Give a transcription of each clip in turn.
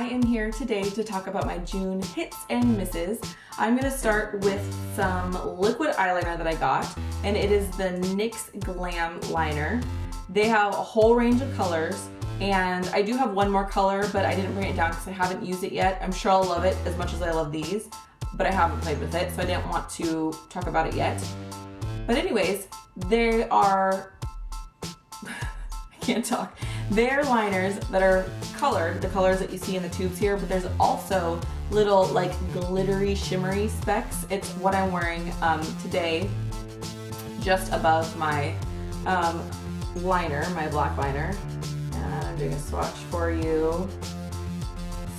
am here today to talk about my June hits and misses. I'm going to start with some liquid eyeliner that I got, and it is the NYX Glam Liner. They have a whole range of colors, and I do have one more color, but I didn't bring it down because I haven't used it yet. I'm sure I'll love it as much as I love these, but I haven't played with it, so I didn't want to talk about it yet. But anyways, they are, I can't talk. They're liners that are colored, the colors that you see in the tubes here, but there's also little like glittery, shimmery specks. It's what I'm wearing today, just above my liner, my black liner. And I'm doing a swatch for you.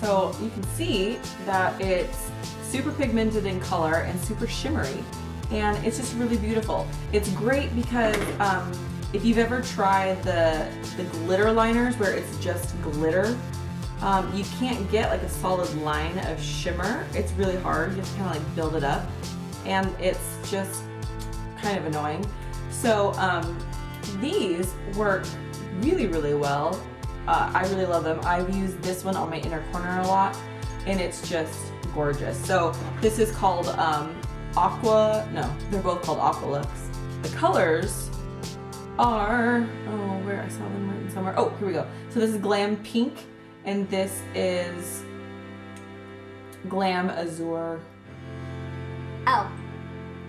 So you can see that it's super pigmented in color and super shimmery, and it's just really beautiful. It's great because if you've ever tried the glitter liners where it's just glitter, you can't get like a solid line of shimmer. It's really hard. You have to kind of like build it up, and it's just kind of annoying. So these work really, really well. I really love them. I've used this one on my inner corner a lot, and it's just gorgeous. So this is called they're both called Aqua Looks. The colors are, where I saw them written somewhere. Oh, here we go. So this is Glam Pink, and this is Glam Azure. Oh,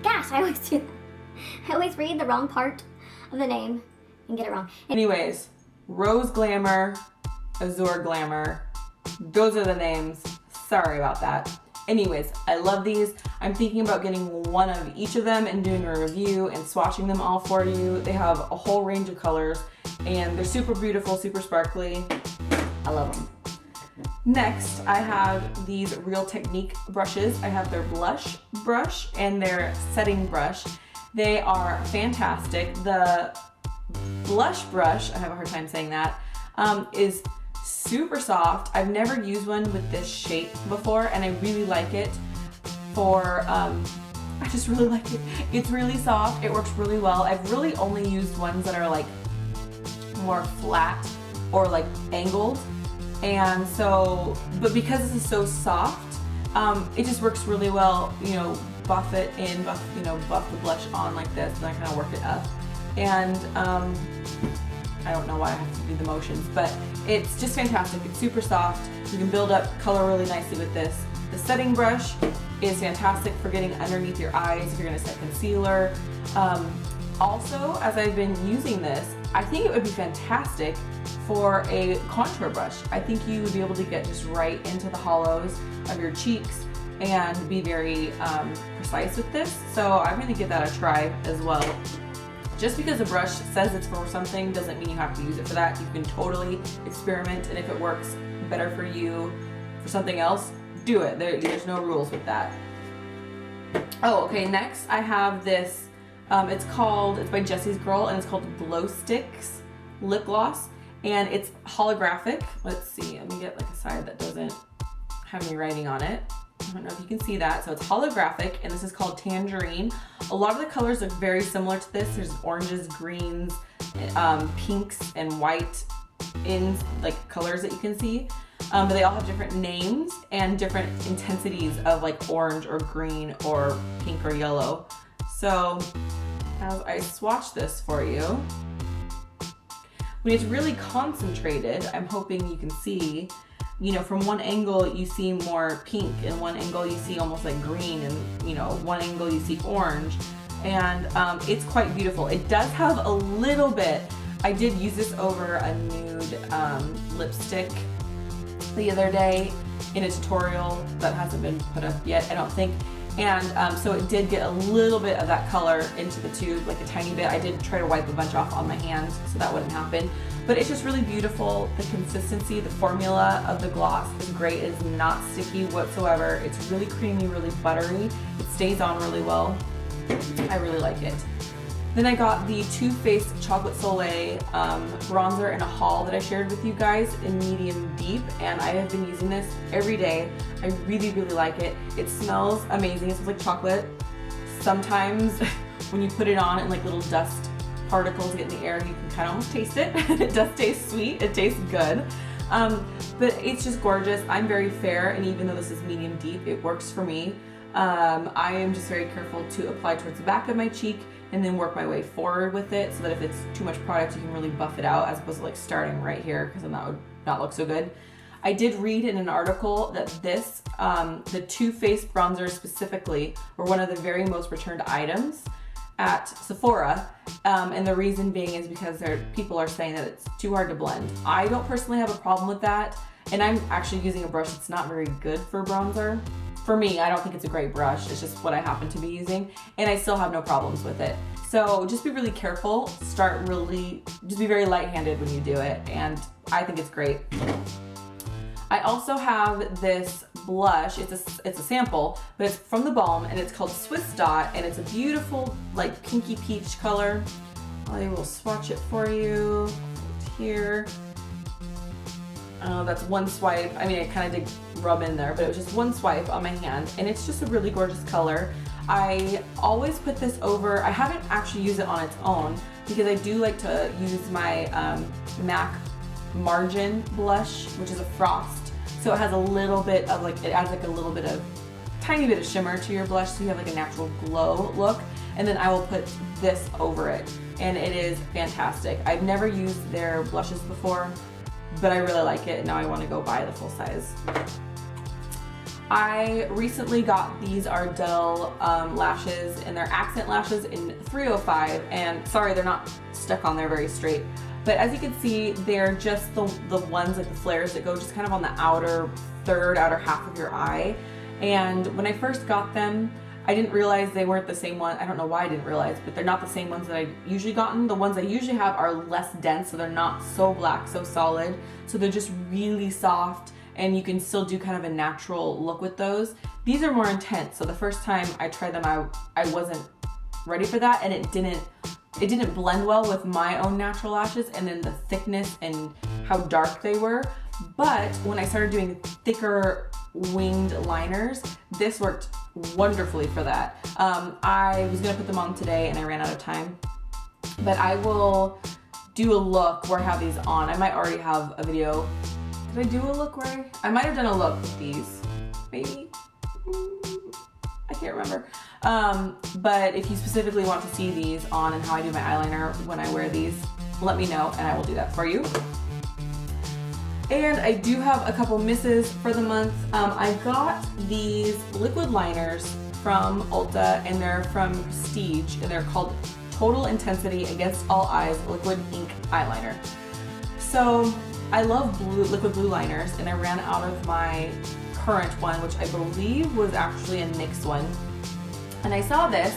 gosh, I always do that. I always read the wrong part of the name and get it wrong. Anyways, Rose Glamour, Azure Glamour, those are the names. Sorry about that. Anyways, I love these. I'm thinking about getting one of each of them and doing a review and swatching them all for you. They have a whole range of colors, and they're super beautiful, super sparkly. I love them. Next, I have these Real Technique brushes. I have their blush brush and their setting brush. They are fantastic. The blush brush, I have a hard time saying that, is super soft. I've never used one with this shape before, and I really like it for, I just really like it. It's really soft, it works really well. I've really only used ones that are like more flat or like angled, and so, but because this is so soft, it just works really well. You know, buff it in, buff the blush on like this, and I kind of work it up. And I don't know why I have to do the motions, but it's just fantastic. It's super soft. You can build up color really nicely with this. The setting brush is fantastic for getting underneath your eyes if you're gonna set concealer. Also, as I've been using this, I think it would be fantastic for a contour brush. I think you would be able to get just right into the hollows of your cheeks and be very precise with this. So I'm gonna give that a try as well. Just because a brush says it's for something doesn't mean you have to use it for that. You can totally experiment, and if it works better for you for something else, do it. There's no rules with that. Oh, okay, next I have this, it's by Jessie's Girl, and it's called Glow Sticks Lip Gloss, and it's holographic. Let's see, let me get like a side that doesn't have any writing on it. I don't know if you can see that. So it's holographic, and this is called Tangerine. A lot of the colors look very similar to this. There's oranges, greens, pinks, and white in like colors that you can see. But they all have different names and different intensities of like orange or green or pink or yellow. So as I swatch this for you, when it's really concentrated, I'm hoping you can see, you know, from one angle you see more pink, and one angle you see almost like green, and you know, one angle you see orange, and it's quite beautiful. It does have a little bit, I did use this over a nude lipstick the other day in a tutorial that hasn't been put up yet, I don't think, and so it did get a little bit of that color into the tube, like a tiny bit. I did try to wipe a bunch off on my hand so that wouldn't happen. But it's just really beautiful. The consistency, the formula of the gloss is great. It is not sticky whatsoever. It's really creamy, really buttery. It stays on really well. I really like it. Then I got the Too Faced Chocolate Soleil bronzer in a haul that I shared with you guys in medium deep, and I have been using this every day. I really, really like it. It smells amazing. It smells like chocolate. Sometimes when you put it on and like little dust particles get in the air, you can kind of almost taste it. It does taste sweet. It tastes good. But it's just gorgeous. I'm very fair, and even though this is medium deep, it works for me. I am just very careful to apply towards the back of my cheek and then work my way forward with it, so that if it's too much product, you can really buff it out, as opposed to like starting right here, because then that would not look so good. I did read in an article that this, the Too Faced bronzer specifically, were one of the very most returned items at Sephora, and the reason being is because people are saying that it's too hard to blend. I don't personally have a problem with that, and I'm actually using a brush that's not very good for bronzer. For me, I don't think it's a great brush. It's just what I happen to be using, and I still have no problems with it. So just be really careful. Just be very light-handed when you do it, and I think it's great. I also have this blush. It's a sample, but it's from the Balm, and it's called Swiss Dot, and it's a beautiful like pinky peach color. I will swatch it for you here. That's one swipe. I mean, I kind of did rub in there, but it was just one swipe on my hand, and it's just a really gorgeous color. I always put this over. I haven't actually used it on its own, because I do like to use my MAC Margin blush, which is a frost, so it has a little bit of it adds like a little bit of tiny bit of shimmer to your blush, so you have like a natural glow look. And then I will put this over it, and it is fantastic. I've never used their blushes before, but I really like it, and now I want to go buy the full size. I recently got these Ardell lashes, and they're accent lashes in 305, and sorry, they're not stuck on there very straight. But as you can see, they're just the ones, like the flares that go just kind of on the outer half of your eye. And when I first got them, I didn't realize they weren't the same one. I don't know why I didn't realize, but they're not the same ones that I've usually gotten. The ones I usually have are less dense, so they're not so black, so solid. So they're just really soft, and you can still do kind of a natural look with those. These are more intense, so the first time I tried them, I wasn't ready for that, and it didn't blend well with my own natural lashes, and then the thickness and how dark they were. But when I started doing thicker winged liners, this worked wonderfully for that. I was gonna put them on today and I ran out of time, but I will do a look where I have these on. I might already have a video. Did I do a look where I might have done a look with these, maybe? I can't remember. But if you specifically want to see these on and how I do my eyeliner when I wear these, let me know and I will do that for you. And I do have a couple misses for the month. I got these liquid liners from Ulta, and they're from Prestige, and they're called Total Intensity Against All Eyes Liquid Ink Eyeliner. So I love liquid blue liners, and I ran out of my current one, which I believe was actually a NYX one. And I saw this,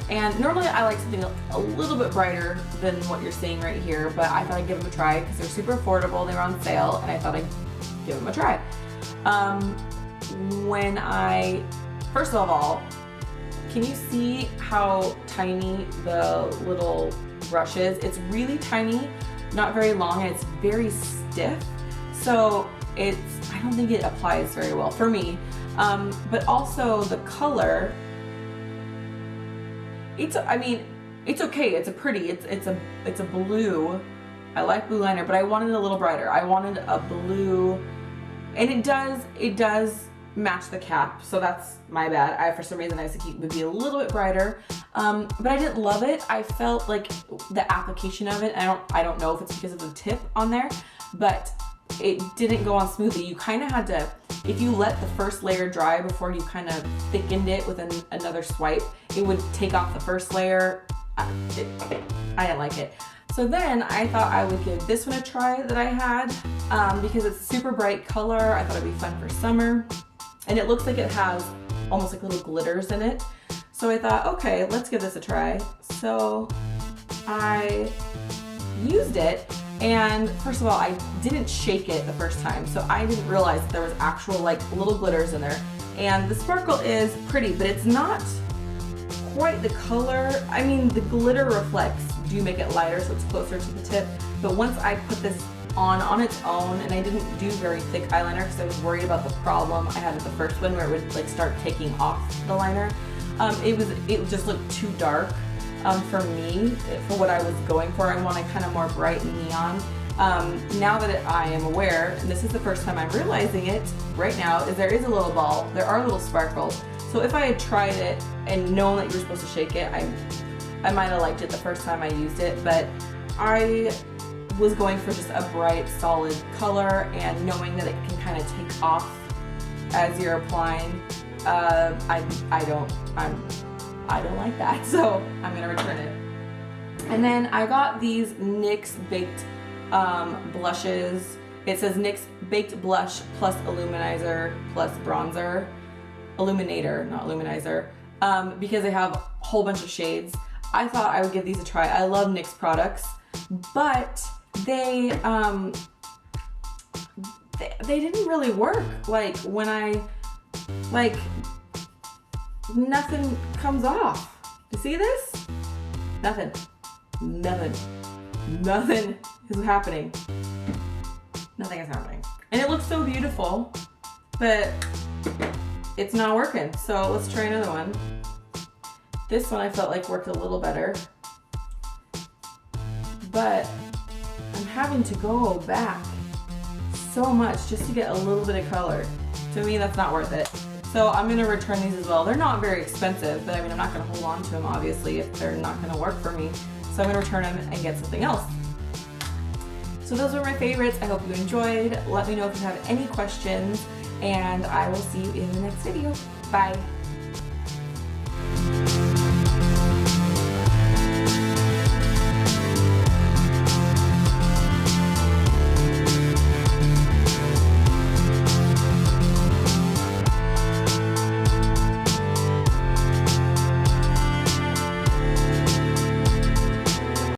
and normally I like something a little bit brighter than what you're seeing right here, but I thought I'd give them a try because they're super affordable. They were on sale, and I thought I'd give them a try. First of all, can you see how tiny the little brush is? It's really tiny, not very long, and it's very stiff. So I don't think it applies very well for me. But also the color, it's okay. It's a blue. I like blue liner, but I wanted it a little brighter. I wanted a blue, and it does match the cap, so that's my bad. For some reason I said it would be a little bit brighter, but I didn't love it. I felt like the application of it, I don't know if it's because of the tip on there, but it didn't go on smoothly. You kind of had to, if you let the first layer dry before you kind of thickened it with another swipe, it would take off the first layer. I didn't like it. So then I thought I would give this one a try that I had, because it's super bright color. I thought it'd be fun for summer. And it looks like it has almost like little glitters in it. So I thought, okay, let's give this a try. So I used it, and first of all, I didn't shake it the first time, so I didn't realize that there was actual like little glitters in there. And the sparkle is pretty, but it's not quite the color. I mean, the glitter reflects do make it lighter, so it's closer to the tip. But once I put this on its own, and I didn't do very thick eyeliner because I was worried about the problem I had with the first one where it would like start taking off the liner. It just looked too dark for me, for what I was going for. I wanted kind of more bright and neon, Now that I am aware, and this is the first time I'm realizing it right now, is there is a little ball, there are little sparkles. So if I had tried it and known that you were supposed to shake it, I might have liked it the first time I used it, but I was going for just a bright, solid color, and knowing that it can kind of take off as you're applying, I don't like that, so I'm gonna return it. And then I got these NYX Baked blushes. It says NYX Baked Blush plus Illuminizer plus Bronzer. Illuminator, not Illuminizer, because they have a whole bunch of shades. I thought I would give these a try. I love NYX products, but they didn't really work. Like when nothing comes off. You see this? Nothing is happening. Nothing is happening. And it looks so beautiful, but it's not working. So let's try another one. This one I felt like worked a little better, but I'm having to go back so much just to get a little bit of color. To me, that's not worth it. So I'm gonna return these as well. They're not very expensive, but I mean, I'm not gonna hold on to them obviously if they're not gonna work for me. So I'm gonna return them and get something else. So those were my favorites. I hope you enjoyed. Let me know if you have any questions, and I will see you in the next video. Bye.